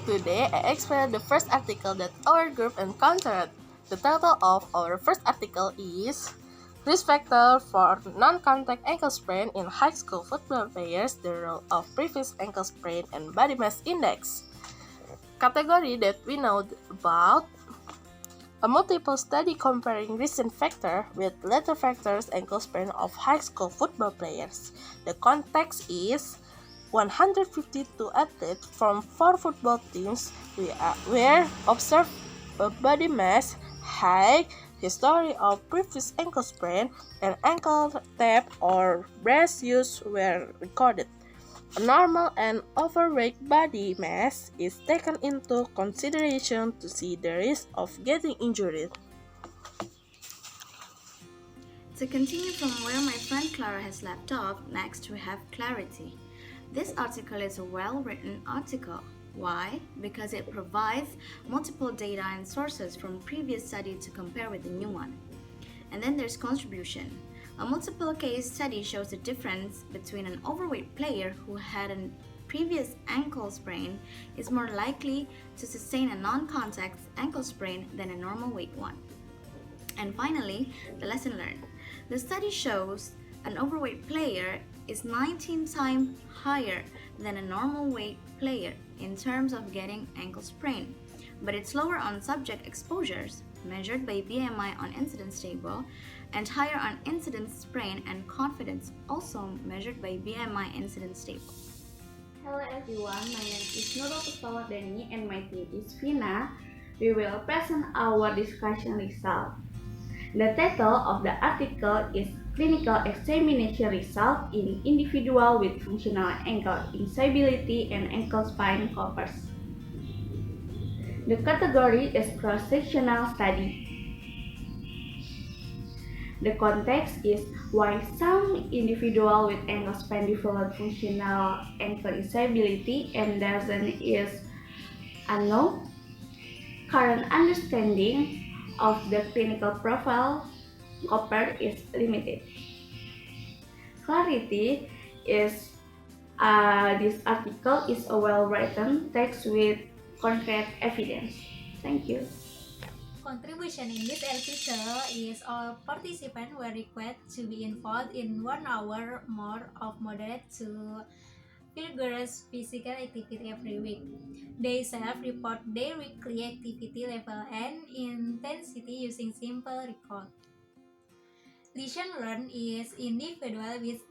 Today, I explain the first article that our group encountered. The title of our first article is Risk Factor for Non-Contact Ankle Sprain in High School Football Players, the Role of Previous Ankle Sprain and Body Mass Index. Category that we know about: a multiple study comparing recent factor with later factors ankle sprain of high school football players. The context is 152 athletes from 4 football teams were observed body mass, height, history of previous ankle sprain, and ankle tap or brace use were recorded. A normal and overweight body mass is taken into consideration to see the risk of getting injured. To continue from where my friend Clara has left off, next we have clarity. This article is a well-written article. Why? Because it provides multiple data and sources from previous study to compare with the new one. And then there's contribution. A multiple case study shows the difference between an overweight player who had a previous ankle sprain is more likely to sustain a non-contact ankle sprain than a normal weight one. And finally, the lesson learned. The study shows an overweight player is 19 times higher than a normal weight player in terms of getting ankle sprain, but it's lower on subject exposures measured by BMI on incidence table and higher on incidence sprain and confidence also measured by BMI incidence table. Hello everyone, my name is Nurul Kusawardani and my name is Vina. We will present our discussion result. The title of the article is Clinical Examination Result in Individual with Functional Ankle Instability and Ankle Spine Covers. The category is cross-sectional study. The context is why some individual with ankle spine develop functional ankle instability and doesn't is unknown. Current understanding of the clinical profile covered is limited. Clarity is this article is a well-written text with concrete evidence. Thank you. Contribution in this article is all participants were required to be involved in 1 hour more of moderate to vigorous physical activity every week. They self-report their weekly activity level and intensity using simple recall. Lesson learned is individual with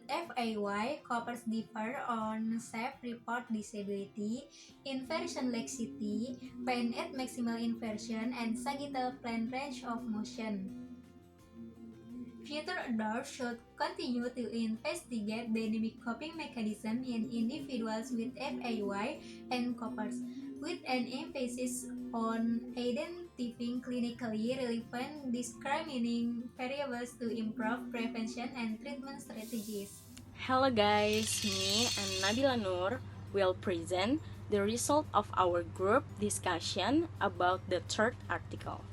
FAY covers differ on self-report disability, inversion laxity, pain at maximal inversion, and sagittal plane range of motion. Future adults should continue to investigate dynamic coping mechanisms in individuals with FAY and COPPers, with an emphasis on identifying clinically relevant discriminating variables to improve prevention and treatment strategies. Hello guys, me and Nabila Nur will present the result of our group discussion about the third article.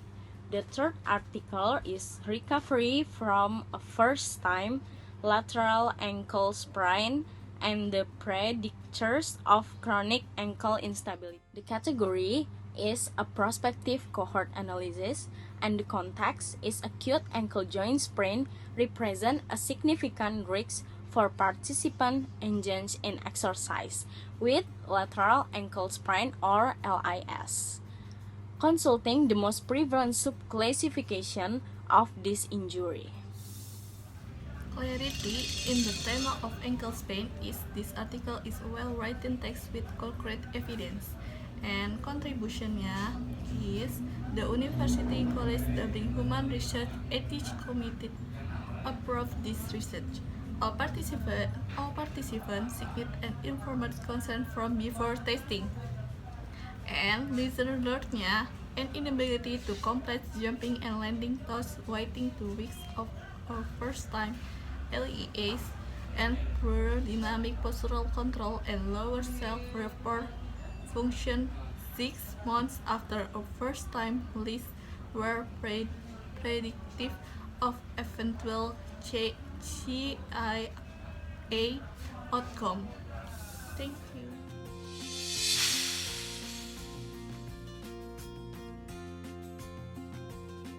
The third article is recovery from a first-time lateral ankle sprain and the predictors of chronic ankle instability. The category is a prospective cohort analysis and the context is acute ankle joint sprain represent a significant risk for participant engaged in exercise with lateral ankle sprain or LIS. Consulting the most prevalent subclassification of this injury. Clarity in the theme of ankle sprain is this article is a well-written text with concrete evidence, and contributionnya is the University College Dublin Human Research Ethics Committee approved this research. All participants seeked an informed consent from before testing. And listener learnednya an inability to complete jumping and landing thus waiting 2 weeks of our first time LEAs and poor dynamic postural control and lower self-report function 6 months after a first time list were predictive of eventual CIA outcome. Thank you.